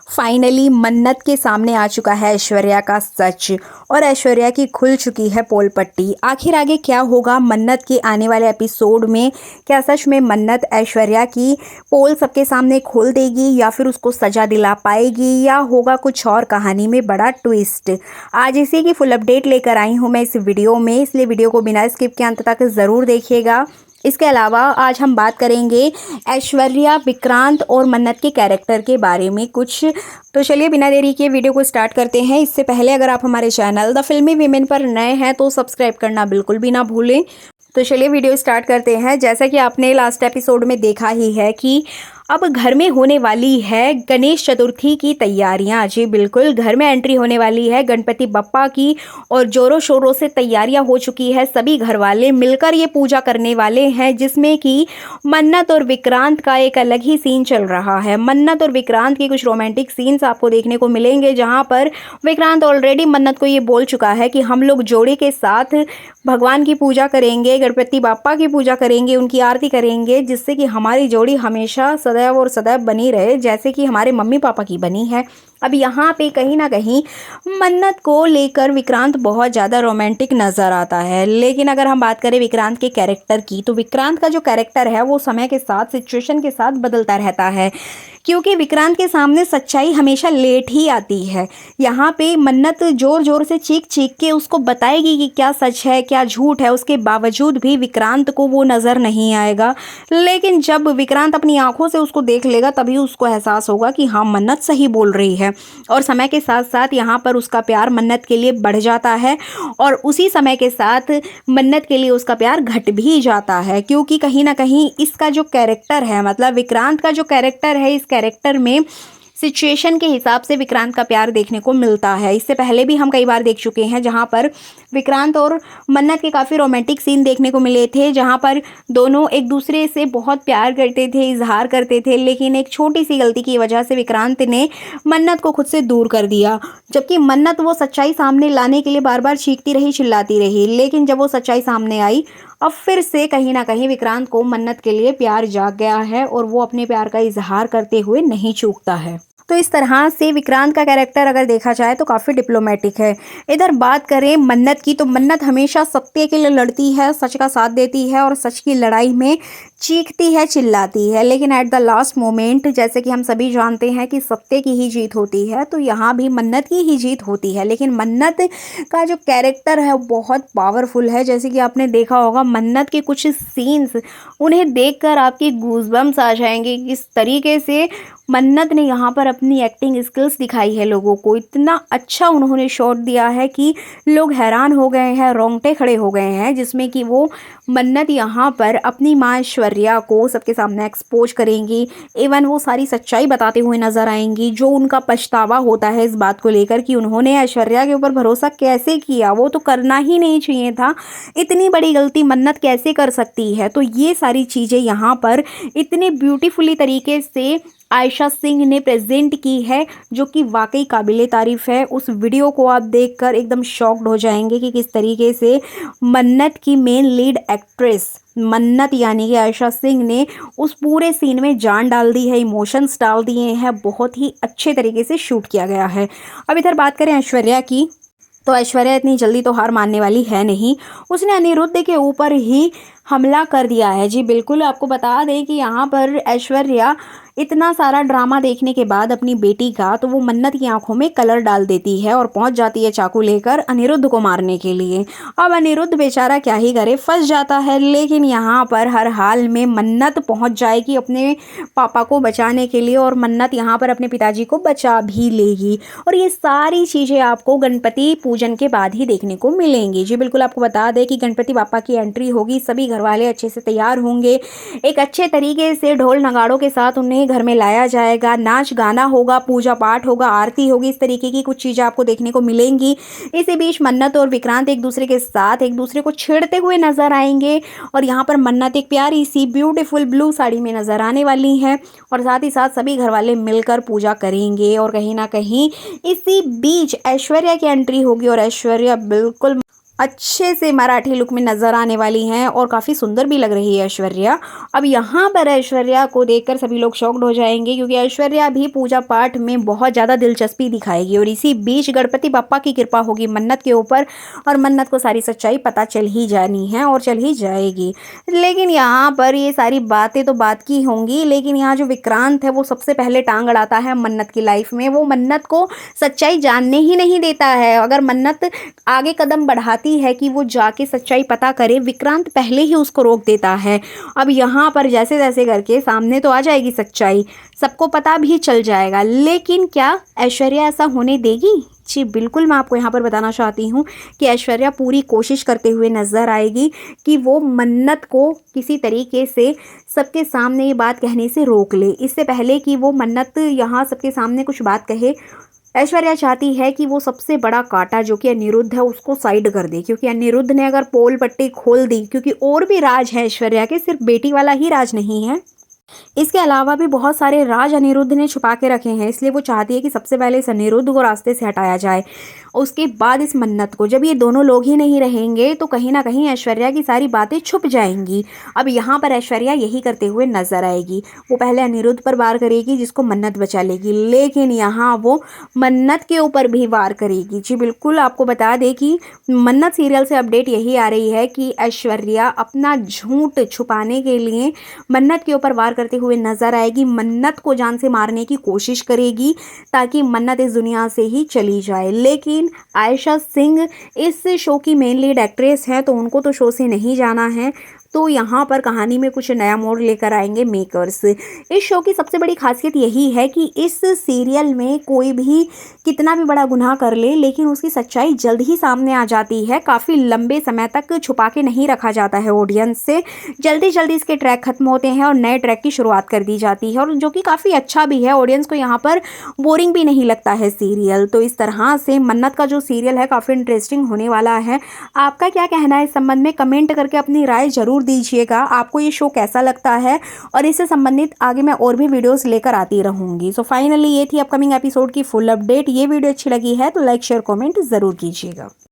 Finally मन्नत के सामने आ चुका है ऐश्वर्या का सच और ऐश्वर्या की खुल चुकी है पोल पट्टी। आखिर आगे क्या होगा मन्नत के आने वाले एपिसोड में? क्या सच में मन्नत ऐश्वर्या की पोल सबके सामने खोल देगी या फिर उसको सजा दिला पाएगी या होगा कुछ और कहानी में बड़ा ट्विस्ट? आज इसी की फुल अपडेट लेकर आई हूँ मैं इस वीडियो में, इसलिए वीडियो को बिना स्किप के अंत तक ज़रूर देखिएगा। इसके अलावा आज हम बात करेंगे ऐश्वर्या, विक्रांत और मन्नत के कैरेक्टर के बारे में कुछ। तो चलिए बिना देरी के वीडियो को स्टार्ट करते हैं। इससे पहले अगर आप हमारे चैनल द फिल्मी वीमेन पर नए हैं तो सब्सक्राइब करना बिल्कुल भी ना भूलें। तो चलिए वीडियो स्टार्ट करते हैं। जैसा कि आपने लास्ट एपिसोड में देखा ही है कि अब घर में होने वाली है गणेश चतुर्थी की तैयारियां। जी बिल्कुल, घर में एंट्री होने वाली है गणपति बप्पा की और जोरों शोरों से तैयारियां हो चुकी है। सभी घर वाले मिलकर ये पूजा करने वाले हैं, जिसमें कि मन्नत और विक्रांत का एक अलग ही सीन चल रहा है। मन्नत और विक्रांत के कुछ रोमांटिक सीन्स आपको देखने को मिलेंगे, जहां पर विक्रांत ऑलरेडी मन्नत को ये बोल चुका है कि हम लोग जोड़े के साथ भगवान की पूजा करेंगे, गणपति बाप्पा की पूजा करेंगे, उनकी आरती करेंगे, जिससे कि हमारी जोड़ी हमेशा सदैव और सदैव बनी रहे, जैसे कि हमारे मम्मी पापा की बनी है। अब यहाँ पे कहीं ना कहीं मन्नत को लेकर विक्रांत बहुत ज़्यादा रोमांटिक नज़र आता है। लेकिन अगर हम बात करें विक्रांत के कैरेक्टर की, तो विक्रांत का जो कैरेक्टर है वो समय के साथ, सिचुएशन के साथ बदलता रहता है, क्योंकि विक्रांत के सामने सच्चाई हमेशा लेट ही आती है। यहाँ पे मन्नत जोर जोर से चीख चीख के उसको बताएगी कि क्या सच है क्या झूठ है, उसके बावजूद भी विक्रांत को वो नज़र नहीं आएगा। लेकिन जब विक्रांत अपनी आंखों से उसको देख लेगा तभी उसको एहसास होगा कि हाँ, मन्नत सही बोल रही है। और समय के साथ साथ यहाँ पर उसका प्यार मन्नत के लिए बढ़ जाता है और उसी समय के साथ मन्नत के लिए उसका प्यार घट भी जाता है, क्योंकि कहीं ना कहीं इसका जो कैरेक्टर है, मतलब विक्रांत का जो कैरेक्टर है, इस कैरेक्टर में सिचुएशन के हिसाब से विक्रांत का प्यार देखने को मिलता है। इससे पहले भी हम कई बार देख चुके हैं जहां पर विक्रांत और मन्नत के काफ़ी रोमांटिक सीन देखने को मिले थे, जहां पर दोनों एक दूसरे से बहुत प्यार करते थे, इजहार करते थे, लेकिन एक छोटी सी गलती की वजह से विक्रांत ने मन्नत को खुद से दूर कर दिया। जबकि मन्नत वो सच्चाई सामने लाने के लिए बार बार चीखती रही, चिल्लाती रही, लेकिन जब वो सच्चाई सामने आई, अब फिर से कहीं ना कहीं विक्रांत को मन्नत के लिए प्यार जाग गया है और वो अपने प्यार का इजहार करते हुए नहीं चूकता है। तो इस तरह से विक्रांत का कैरेक्टर अगर देखा जाए तो काफ़ी डिप्लोमेटिक है। इधर बात करें मन्नत की, तो मन्नत हमेशा सत्य के लिए लड़ती है, सच का साथ देती है और सच की लड़ाई में चीखती है, चिल्लाती है। लेकिन एट द लास्ट मोमेंट, जैसे कि हम सभी जानते हैं कि सत्य की ही जीत होती है, तो यहाँ भी मन्नत की ही जीत होती है। लेकिन मन्नत का जो कैरेक्टर है वो बहुत पावरफुल है। जैसे कि आपने देखा होगा मन्नत के कुछ सीन्स, उन्हें देखकर आपके गूज़बम्स आ जाएंगे। किस तरीके से मन्नत ने यहाँ पर अपनी एक्टिंग स्किल्स दिखाई है लोगों को, इतना अच्छा उन्होंने शॉट दिया है कि लोग हैरान हो गए हैं, रोंगटे खड़े हो गए हैं। जिसमें कि वो मन्नत यहाँ पर अपनी माँ ऐश्वर्या को सबके सामने एक्सपोज करेंगी, इवन वो सारी सच्चाई बताते हुए नजर आएंगी। जो उनका पछतावा होता है इस बात को लेकर कि उन्होंने ऐश्वर्या के ऊपर भरोसा कैसे किया, वो तो करना ही नहीं चाहिए था, इतनी बड़ी गलती मन्नत कैसे कर सकती है। तो ये सारी चीज़ें यहाँ पर इतने ब्यूटीफुली तरीके से आयशा सिंह ने प्रेजेंट की है, जो कि वाकई काबिले तारीफ़ है। उस वीडियो को आप देखकर एकदम शॉक्ड हो जाएंगे कि किस तरीके से मन्नत की मेन लीड एक्ट्रेस मन्नत यानी कि आयशा सिंह ने उस पूरे सीन में जान डाल दी है, इमोशंस डाल दिए हैं, बहुत ही अच्छे तरीके से शूट किया गया है। अब इधर बात करें ऐश्वर्या की, तो ऐश्वर्या इतनी जल्दी तो हार मानने वाली है नहीं। उसने अनिरुद्ध के ऊपर ही हमला कर दिया है। जी बिल्कुल, आपको बता दें कि यहाँ पर ऐश्वर्या इतना सारा ड्रामा देखने के बाद अपनी बेटी का, तो वो मन्नत की आंखों में कलर डाल देती है और पहुंच जाती है चाकू लेकर अनिरुद्ध को मारने के लिए। अब अनिरुद्ध बेचारा क्या ही करे, फंस जाता है। लेकिन यहाँ पर हर हाल में मन्नत पहुंच जाएगी अपने पापा को बचाने के लिए और मन्नत यहाँ पर अपने पिताजी को बचा भी लेगी। और ये सारी चीज़ें आपको गणपति पूजन के बाद ही देखने को मिलेंगी। जी बिल्कुल, आपको बता दें कि गणपति बापा की एंट्री होगी, सभी घर वाले अच्छे से तैयार होंगे, एक अच्छे तरीके से ढोल नगाड़ों के साथ उन्हें घर में लाया जाएगा, नाच गाना होगा, पूजा पाठ होगा, आरती होगी, इस तरीके की कुछ चीज़ें आपको देखने को मिलेंगी। इसी बीच मन्नत और विक्रांत एक दूसरे के साथ एक दूसरे को छेड़ते हुए नजर आएंगे और यहाँ पर मन्नत एक प्यारी सी ब्यूटीफुल ब्लू साड़ी में नजर आने वाली हैं और साथ ही साथ सभी घर वाले मिलकर पूजा करेंगे। और कहीं ना कहीं इसी बीच ऐश्वर्या की एंट्री होगी और ऐश्वर्या बिल्कुल अच्छे से मराठी लुक में नज़र आने वाली हैं और काफ़ी सुंदर भी लग रही है ऐश्वर्या। अब यहाँ पर ऐश्वर्या को देखकर सभी लोग शॉक्ड हो जाएँगे क्योंकि ऐश्वर्या भी पूजा पाठ में बहुत ज़्यादा दिलचस्पी दिखाएगी और इसी बीच गणपति बप्पा की कृपा होगी मन्नत के ऊपर और मन्नत को सारी सच्चाई पता चल ही जानी है और चल ही जाएगी। लेकिन यहाँ पर ये सारी बातें तो बात की होंगी, लेकिन यहाँ जो विक्रांत है वो सबसे पहले टांग अड़ाता है मन्नत की लाइफ में। वो मन्नत को सच्चाई जानने ही नहीं देता है। अगर मन्नत आगे कदम बढ़ाती है कि वो जाके सच्चाई पता करे, विक्रांत पहले ही उसको रोक देता है। अब यहाँ पर जैसे तैसे करके सामने तो आ जाएगी सच्चाई, सबको पता भी चल जाएगा, लेकिन क्या ऐश्वर्या ऐसा होने देगी? जी बिल्कुल, मैं आपको यहाँ पर बताना चाहती हूँ कि ऐश्वर्या पूरी कोशिश करते हुए नज़र आएगी कि वो मन्नत को किसी तरीके से सबके सामने ये बात कहने से रोक ले। इससे पहले कि वो मन्नत यहाँ सबके सामने कुछ बात कहे, ऐश्वर्या चाहती है कि वो सबसे बड़ा कांटा जो कि अनिरुद्ध है उसको साइड कर दे, क्योंकि अनिरुद्ध ने अगर पोल पट्टी खोल दी, क्योंकि और भी राज है ऐश्वर्या के, सिर्फ बेटी वाला ही राज नहीं है, इसके अलावा भी बहुत सारे राज अनिरुद्ध ने छुपा के रखे हैं। इसलिए वो चाहती है कि सबसे पहले इस अनिरुद्ध को रास्ते से हटाया जाए, उसके बाद इस मन्नत को। जब ये दोनों लोग ही नहीं रहेंगे तो कहीं ना कहीं ऐश्वर्या की सारी बातें छुप जाएंगी। अब यहाँ पर ऐश्वर्या यही करते हुए नजर आएगी। वो पहले अनिरुद्ध पर वार करेगी जिसको मन्नत बचा लेगी, लेकिन यहाँ वो मन्नत के ऊपर भी वार करेगी। जी बिल्कुल, आपको बता दें कि मन्नत सीरियल से अपडेट यही आ रही है कि ऐश्वर्या अपना झूठ छुपाने के लिए मन्नत के ऊपर वार करते हुए नजर आएगी। मन्नत को जान से मारने की कोशिश करेगी ताकि मन्नत इस दुनिया से ही चली जाए। लेकिन आयशा सिंह इस शो की मेन लीड एक्ट्रेस है, तो उनको तो शो से नहीं जाना है। तो यहाँ पर कहानी में कुछ नया मोड़ लेकर आएंगे मेकर्स। इस शो की सबसे बड़ी खासियत यही है कि इस सीरियल में कोई भी कितना भी बड़ा गुनाह कर ले, लेकिन उसकी सच्चाई जल्द ही सामने आ जाती है। काफ़ी लंबे समय तक छुपा के नहीं रखा जाता है ऑडियंस से। जल्दी जल्दी इसके ट्रैक खत्म होते हैं और नए ट्रैक की शुरुआत कर दी जाती है, और जो कि काफ़ी अच्छा भी है। ऑडियंस को यहाँ पर बोरिंग भी नहीं लगता है सीरियल। तो इस तरह से मन्नत का जो सीरियल है काफ़ी इंटरेस्टिंग होने वाला है। आपका क्या कहना है इस संबंध में? कमेंट करके अपनी राय जरूर दीजिएगा। आपको ये शो कैसा लगता है, और इससे संबंधित आगे मैं और भी वीडियोस लेकर आती रहूंगी। सो फाइनली ये थी अपकमिंग एपिसोड की फुल अपडेट। ये वीडियो अच्छी लगी है तो लाइक शेयर कमेंट ज़रूर कीजिएगा।